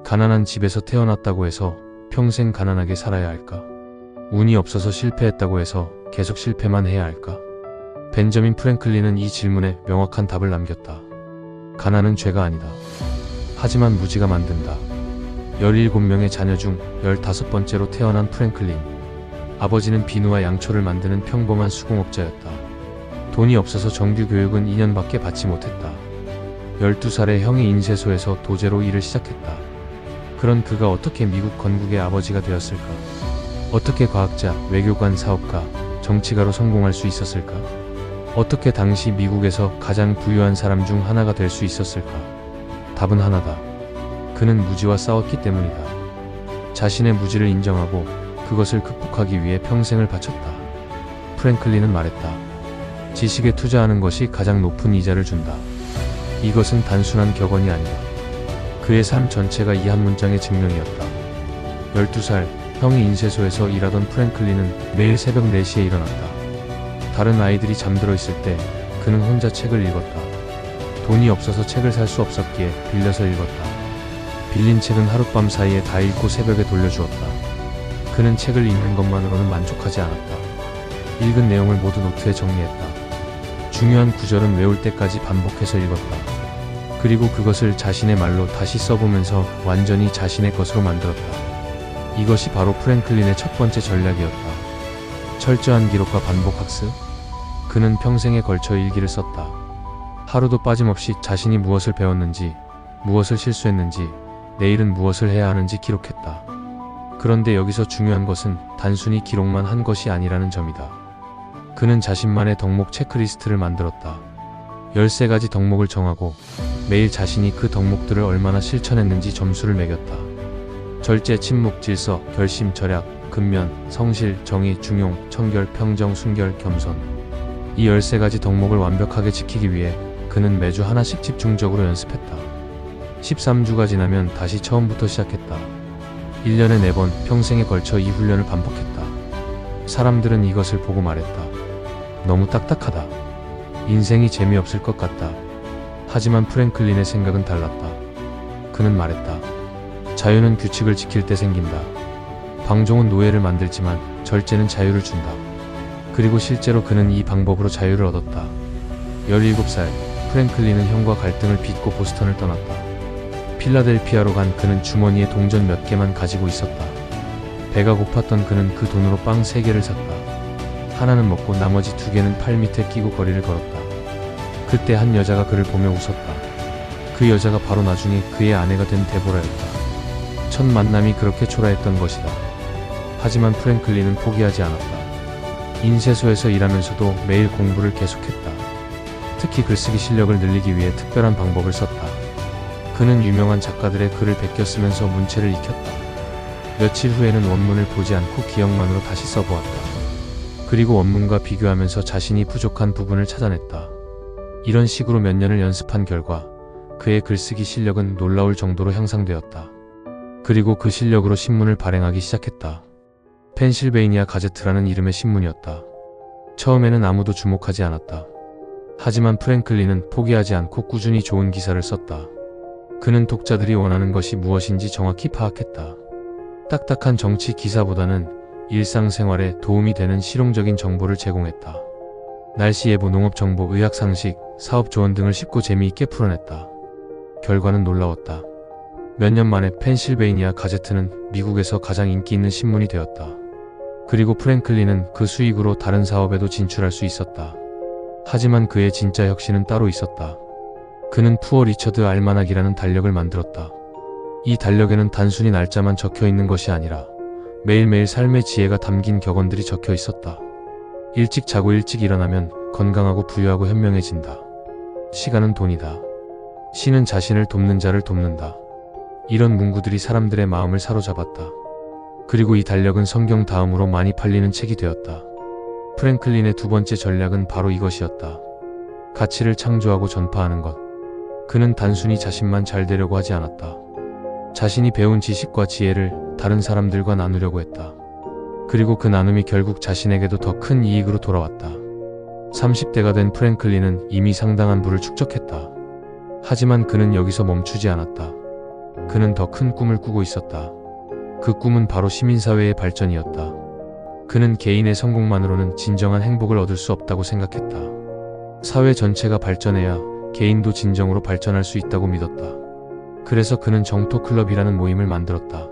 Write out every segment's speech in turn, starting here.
가난한 집에서 태어났다고 해서 평생 가난하게 살아야 할까? 운이 없어서 실패했다고 해서 계속 실패만 해야 할까? 벤저민 프랭클린은 이 질문에 명확한 답을 남겼다. 가난은 죄가 아니다. 하지만 무지가 만든다. 17명의 자녀 중 15번째로 태어난 프랭클린. 아버지는 비누와 양초를 만드는 평범한 수공업자였다. 돈이 없어서 정규 교육은 2년밖에 받지 못했다. 12살에 형이 인쇄소에서 도제로 일을 시작했다. 그런 그가 어떻게 미국 건국의 아버지가 되었을까? 어떻게 과학자, 외교관, 사업가, 정치가로 성공할 수 있었을까? 어떻게 당시 미국에서 가장 부유한 사람 중 하나가 될 수 있었을까? 답은 하나다. 그는 무지와 싸웠기 때문이다. 자신의 무지를 인정하고 그것을 극복하기 위해 평생을 바쳤다. 프랭클린은 말했다. 지식에 투자하는 것이 가장 높은 이자를 준다. 이것은 단순한 격언이 아니다. 그의 삶 전체가 이 한 문장의 증명이었다. 12살, 형이 인쇄소에서 일하던 프랭클린은 매일 새벽 4시에 일어났다. 다른 아이들이 잠들어 있을 때 그는 혼자 책을 읽었다. 돈이 없어서 책을 살 수 없었기에 빌려서 읽었다. 빌린 책은 하룻밤 사이에 다 읽고 새벽에 돌려주었다. 그는 책을 읽는 것만으로는 만족하지 않았다. 읽은 내용을 모두 노트에 정리했다. 중요한 구절은 외울 때까지 반복해서 읽었다. 그리고 그것을 자신의 말로 다시 써보면서 완전히 자신의 것으로 만들었다. 이것이 바로 프랭클린의 첫 번째 전략이었다. 철저한 기록과 반복 학습. 그는 평생에 걸쳐 일기를 썼다. 하루도 빠짐없이 자신이 무엇을 배웠는지, 무엇을 실수했는지, 내일은 무엇을 해야 하는지 기록했다. 그런데 여기서 중요한 것은 단순히 기록만 한 것이 아니라는 점이다. 그는 자신만의 덕목 체크리스트를 만들었다. 13가지 덕목을 정하고 매일 자신이 그 덕목들을 얼마나 실천했는지 점수를 매겼다. 절제, 침묵, 질서, 결심, 절약, 근면, 성실, 정의, 중용, 청결, 평정, 순결, 겸손. 이 13가지 덕목을 완벽하게 지키기 위해 그는 매주 하나씩 집중적으로 연습했다. 13주가 지나면 다시 처음부터 시작했다. 1년에 4번 평생에 걸쳐 이 훈련을 반복했다. 사람들은 이것을 보고 말했다. 너무 딱딱하다. 인생이 재미없을 것 같다. 하지만 프랭클린의 생각은 달랐다. 그는 말했다. 자유는 규칙을 지킬 때 생긴다. 방종은 노예를 만들지만 절제는 자유를 준다. 그리고 실제로 그는 이 방법으로 자유를 얻었다. 17살, 프랭클린은 형과 갈등을 빚고 보스턴을 떠났다. 필라델피아로 간 그는 주머니에 동전 몇 개만 가지고 있었다. 배가 고팠던 그는 그 돈으로 빵 3개를 샀다. 하나는 먹고 나머지 2개는 팔 밑에 끼고 거리를 걸었다. 그때 한 여자가 그를 보며 웃었다. 그 여자가 바로 나중에 그의 아내가 된 데보라였다. 첫 만남이 그렇게 초라했던 것이다. 하지만 프랭클린은 포기하지 않았다. 인쇄소에서 일하면서도 매일 공부를 계속했다. 특히 글쓰기 실력을 늘리기 위해 특별한 방법을 썼다. 그는 유명한 작가들의 글을 베껴 쓰면서 문체를 익혔다. 며칠 후에는 원문을 보지 않고 기억만으로 다시 써보았다. 그리고 원문과 비교하면서 자신이 부족한 부분을 찾아냈다. 이런 식으로 몇 년을 연습한 결과 그의 글쓰기 실력은 놀라울 정도로 향상되었다. 그리고 그 실력으로 신문을 발행하기 시작했다. 펜실베이니아 가제트라는 이름의 신문이었다. 처음에는 아무도 주목하지 않았다. 하지만 프랭클린은 포기하지 않고 꾸준히 좋은 기사를 썼다. 그는 독자들이 원하는 것이 무엇인지 정확히 파악했다. 딱딱한 정치 기사보다는 일상생활에 도움이 되는 실용적인 정보를 제공했다. 날씨 예보, 농업 정보, 의학 상식, 사업 조언 등을 쉽고 재미있게 풀어냈다. 결과는 놀라웠다. 몇 년 만에 펜실베이니아 가제트는 미국에서 가장 인기 있는 신문이 되었다. 그리고 프랭클린은 그 수익으로 다른 사업에도 진출할 수 있었다. 하지만 그의 진짜 혁신은 따로 있었다. 그는 푸어 리처드 알마낙이라는 달력을 만들었다. 이 달력에는 단순히 날짜만 적혀 있는 것이 아니라 매일매일 삶의 지혜가 담긴 격언들이 적혀 있었다. 일찍 자고 일찍 일어나면 건강하고 부유하고 현명해진다. 시간은 돈이다. 신은 자신을 돕는 자를 돕는다. 이런 문구들이 사람들의 마음을 사로잡았다. 그리고 이 달력은 성경 다음으로 많이 팔리는 책이 되었다. 프랭클린의 두 번째 전략은 바로 이것이었다. 가치를 창조하고 전파하는 것. 그는 단순히 자신만 잘 되려고 하지 않았다. 자신이 배운 지식과 지혜를 다른 사람들과 나누려고 했다. 그리고 그 나눔이 결국 자신에게도 더 큰 이익으로 돌아왔다. 30대가 된 프랭클린은 이미 상당한 부를 축적했다. 하지만 그는 여기서 멈추지 않았다. 그는 더 큰 꿈을 꾸고 있었다. 그 꿈은 바로 시민사회의 발전이었다. 그는 개인의 성공만으로는 진정한 행복을 얻을 수 없다고 생각했다. 사회 전체가 발전해야 개인도 진정으로 발전할 수 있다고 믿었다. 그래서 그는 정토클럽이라는 모임을 만들었다.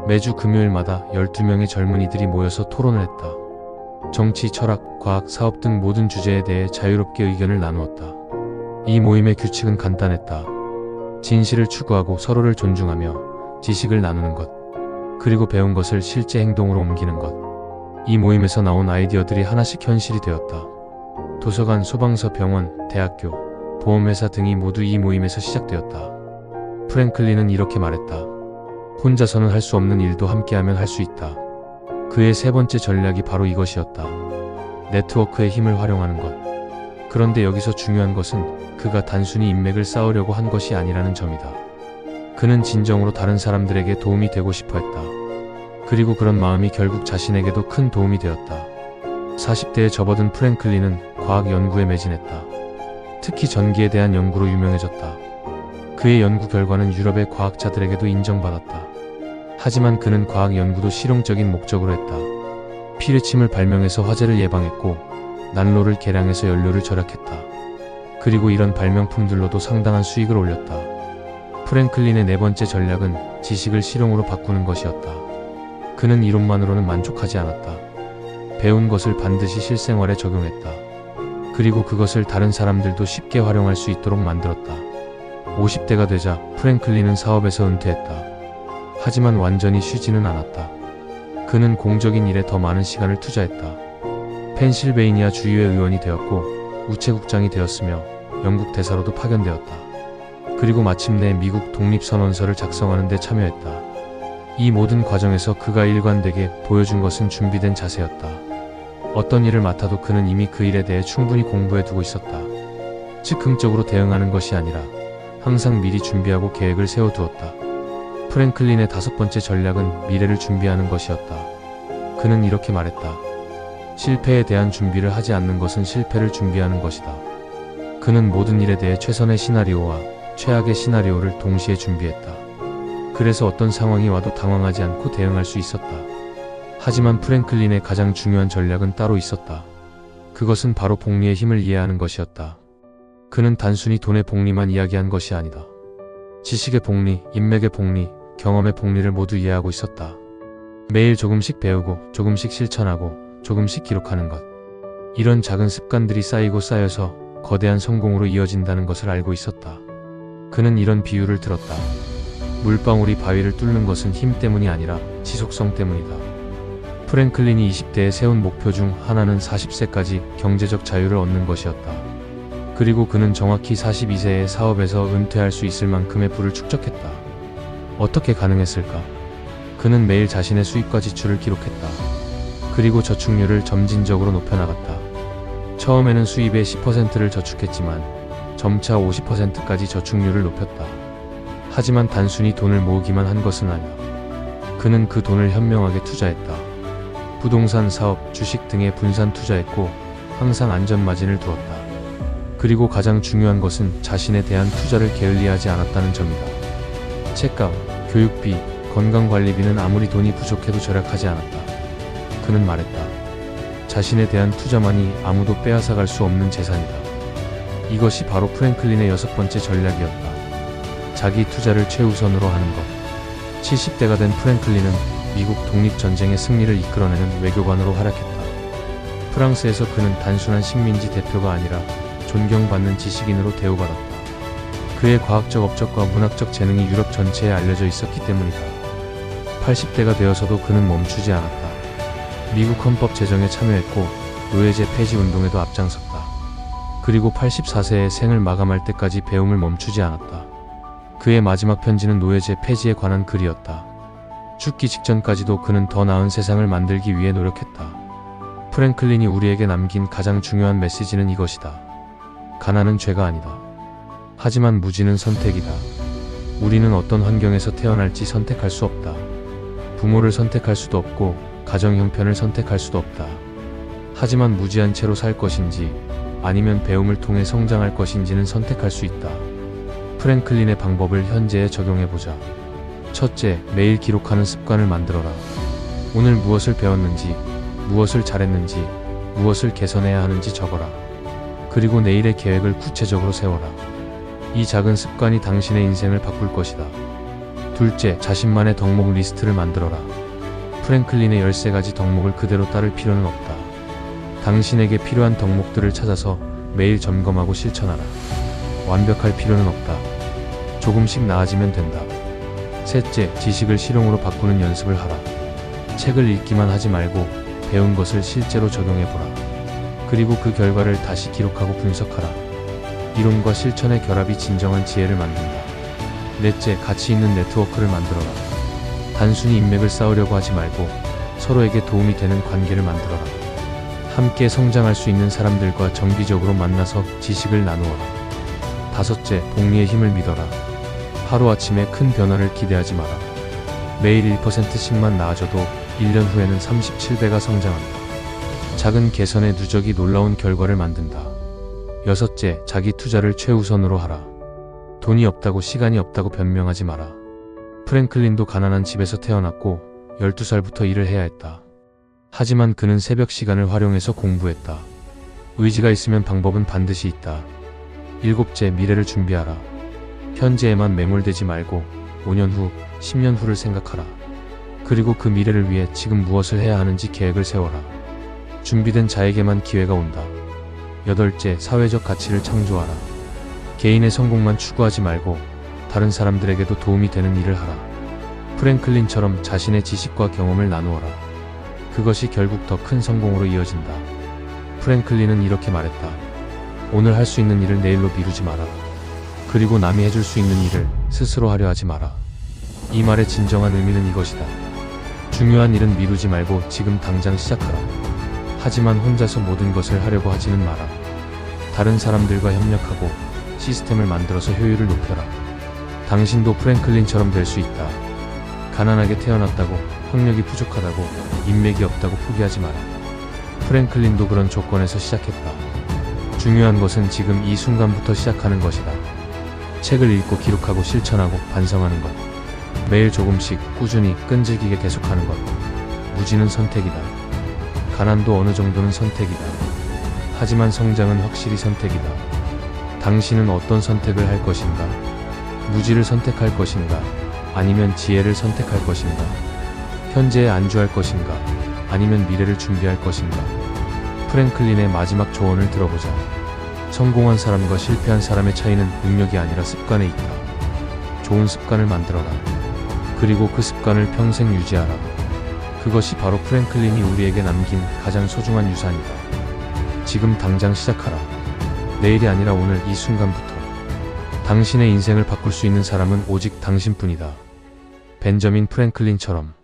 매주 금요일마다 12명의 젊은이들이 모여서 토론을 했다. 정치, 철학, 과학, 사업 등 모든 주제에 대해 자유롭게 의견을 나누었다. 이 모임의 규칙은 간단했다. 진실을 추구하고 서로를 존중하며 지식을 나누는 것, 그리고 배운 것을 실제 행동으로 옮기는 것. 이 모임에서 나온 아이디어들이 하나씩 현실이 되었다. 도서관, 소방서, 병원, 대학교, 보험회사 등이 모두 이 모임에서 시작되었다. 프랭클린은 이렇게 말했다. 혼자서는 할 수 없는 일도 함께하면 할 수 있다. 그의 세 번째 전략이 바로 이것이었다. 네트워크의 힘을 활용하는 것. 그런데 여기서 중요한 것은 그가 단순히 인맥을 쌓으려고 한 것이 아니라는 점이다. 그는 진정으로 다른 사람들에게 도움이 되고 싶어 했다. 그리고 그런 마음이 결국 자신에게도 큰 도움이 되었다. 40대에 접어든 프랭클린은 과학 연구에 매진했다. 특히 전기에 대한 연구로 유명해졌다. 그의 연구 결과는 유럽의 과학자들에게도 인정받았다. 하지만 그는 과학 연구도 실용적인 목적으로 했다. 피뢰침을 발명해서 화재를 예방했고 난로를 개량해서 연료를 절약했다. 그리고 이런 발명품들로도 상당한 수익을 올렸다. 프랭클린의 네 번째 전략은 지식을 실용으로 바꾸는 것이었다. 그는 이론만으로는 만족하지 않았다. 배운 것을 반드시 실생활에 적용했다. 그리고 그것을 다른 사람들도 쉽게 활용할 수 있도록 만들었다. 50대가 되자 프랭클린은 사업에서 은퇴했다. 하지만 완전히 쉬지는 않았다. 그는 공적인 일에 더 많은 시간을 투자했다. 펜실베이니아 주의회 의원이 되었고 우체국장이 되었으며 영국 대사로도 파견되었다. 그리고 마침내 미국 독립선언서를 작성하는 데 참여했다. 이 모든 과정에서 그가 일관되게 보여준 것은 준비된 자세였다. 어떤 일을 맡아도 그는 이미 그 일에 대해 충분히 공부해두고 있었다. 즉흥적으로 대응하는 것이 아니라 항상 미리 준비하고 계획을 세워두었다. 프랭클린의 다섯 번째 전략은 미래를 준비하는 것이었다. 그는 이렇게 말했다. 실패에 대한 준비를 하지 않는 것은 실패를 준비하는 것이다. 그는 모든 일에 대해 최선의 시나리오와 최악의 시나리오를 동시에 준비했다. 그래서 어떤 상황이 와도 당황하지 않고 대응할 수 있었다. 하지만 프랭클린의 가장 중요한 전략은 따로 있었다. 그것은 바로 복리의 힘을 이해하는 것이었다. 그는 단순히 돈의 복리만 이야기한 것이 아니다. 지식의 복리, 인맥의 복리, 경험의 복리를 모두 이해하고 있었다. 매일 조금씩 배우고 조금씩 실천하고 조금씩 기록하는 것. 이런 작은 습관들이 쌓이고 쌓여서 거대한 성공으로 이어진다는 것을 알고 있었다. 그는 이런 비유를 들었다. 물방울이 바위를 뚫는 것은 힘 때문이 아니라 지속성 때문이다. 프랭클린이 20대에 세운 목표 중 하나는 40세까지 경제적 자유를 얻는 것이었다. 그리고 그는 정확히 42세에 사업에서 은퇴할 수 있을 만큼의 부를 축적했다. 어떻게 가능했을까? 그는 매일 자신의 수입과 지출을 기록했다. 그리고 저축률을 점진적으로 높여나갔다. 처음에는 수입의 10%를 저축했지만 점차 50%까지 저축률을 높였다. 하지만 단순히 돈을 모으기만 한 것은 아니다. 그는 그 돈을 현명하게 투자했다. 부동산 사업, 주식 등에 분산 투자했고 항상 안전마진을 두었다. 그리고 가장 중요한 것은 자신에 대한 투자를 게을리하지 않았다는 점이다. 책값, 교육비, 건강관리비는 아무리 돈이 부족해도 절약하지 않았다. 그는 말했다. 자신에 대한 투자만이 아무도 빼앗아갈 수 없는 재산이다. 이것이 바로 프랭클린의 여섯 번째 전략이었다. 자기 투자를 최우선으로 하는 것. 70대가 된 프랭클린은 미국 독립전쟁의 승리를 이끌어내는 외교관으로 활약했다. 프랑스에서 그는 단순한 식민지 대표가 아니라 존경받는 지식인으로 대우받았다. 그의 과학적 업적과 문학적 재능이 유럽 전체에 알려져 있었기 때문이다. 80대가 되어서도 그는 멈추지 않았다. 미국 헌법 제정에 참여했고 노예제 폐지 운동에도 앞장섰다. 그리고 84세에 생을 마감할 때까지 배움을 멈추지 않았다. 그의 마지막 편지는 노예제 폐지에 관한 글이었다. 죽기 직전까지도 그는 더 나은 세상을 만들기 위해 노력했다. 프랭클린이 우리에게 남긴 가장 중요한 메시지는 이것이다. 가난은 죄가 아니다. 하지만 무지는 선택이다. 우리는 어떤 환경에서 태어날지 선택할 수 없다. 부모를 선택할 수도 없고 가정 형편을 선택할 수도 없다. 하지만 무지한 채로 살 것인지 아니면 배움을 통해 성장할 것인지는 선택할 수 있다. 프랭클린의 방법을 현재에 적용해보자. 첫째, 매일 기록하는 습관을 만들어라. 오늘 무엇을 배웠는지, 무엇을 잘했는지, 무엇을 개선해야 하는지 적어라. 그리고 내일의 계획을 구체적으로 세워라. 이 작은 습관이 당신의 인생을 바꿀 것이다. 둘째, 자신만의 덕목 리스트를 만들어라. 프랭클린의 13가지 덕목을 그대로 따를 필요는 없다. 당신에게 필요한 덕목들을 찾아서 매일 점검하고 실천하라. 완벽할 필요는 없다. 조금씩 나아지면 된다. 셋째, 지식을 실용으로 바꾸는 연습을 하라. 책을 읽기만 하지 말고 배운 것을 실제로 적용해보라. 그리고 그 결과를 다시 기록하고 분석하라. 이론과 실천의 결합이 진정한 지혜를 만든다. 넷째, 가치 있는 네트워크를 만들어라. 단순히 인맥을 쌓으려고 하지 말고 서로에게 도움이 되는 관계를 만들어라. 함께 성장할 수 있는 사람들과 정기적으로 만나서 지식을 나누어라. 다섯째, 복리의 힘을 믿어라. 하루아침에 큰 변화를 기대하지 마라. 매일 1%씩만 나아져도 1년 후에는 37배가 성장한다. 작은 개선의 누적이 놀라운 결과를 만든다. 여섯째, 자기 투자를 최우선으로 하라. 돈이 없다고 시간이 없다고 변명하지 마라. 프랭클린도 가난한 집에서 태어났고 12살부터 일을 해야 했다. 하지만 그는 새벽 시간을 활용해서 공부했다. 의지가 있으면 방법은 반드시 있다. 일곱째, 미래를 준비하라. 현재에만 매몰되지 말고 5년 후, 10년 후를 생각하라. 그리고 그 미래를 위해 지금 무엇을 해야 하는지 계획을 세워라. 준비된 자에게만 기회가 온다. 여덟째, 사회적 가치를 창조하라. 개인의 성공만 추구하지 말고 다른 사람들에게도 도움이 되는 일을 하라. 프랭클린처럼 자신의 지식과 경험을 나누어라. 그것이 결국 더 큰 성공으로 이어진다. 프랭클린은 이렇게 말했다. 오늘 할 수 있는 일을 내일로 미루지 마라. 그리고 남이 해줄 수 있는 일을 스스로 하려 하지 마라. 이 말의 진정한 의미는 이것이다. 중요한 일은 미루지 말고 지금 당장 시작하라. 하지만 혼자서 모든 것을 하려고 하지는 마라. 다른 사람들과 협력하고 시스템을 만들어서 효율을 높여라. 당신도 프랭클린처럼 될 수 있다. 가난하게 태어났다고, 학력이 부족하다고, 인맥이 없다고 포기하지 마라. 프랭클린도 그런 조건에서 시작했다. 중요한 것은 지금 이 순간부터 시작하는 것이다. 책을 읽고 기록하고 실천하고 반성하는 것. 매일 조금씩 꾸준히 끈질기게 계속하는 것. 무지는 선택이다. 가난도 어느 정도는 선택이다. 하지만 성장은 확실히 선택이다. 당신은 어떤 선택을 할 것인가? 무지를 선택할 것인가? 아니면 지혜를 선택할 것인가? 현재에 안주할 것인가? 아니면 미래를 준비할 것인가? 프랭클린의 마지막 조언을 들어보자. 성공한 사람과 실패한 사람의 차이는 능력이 아니라 습관에 있다. 좋은 습관을 만들어라. 그리고 그 습관을 평생 유지하라. 그것이 바로 프랭클린이 우리에게 남긴 가장 소중한 유산이다. 지금 당장 시작하라. 내일이 아니라 오늘 이 순간부터. 당신의 인생을 바꿀 수 있는 사람은 오직 당신뿐이다. 벤저민 프랭클린처럼.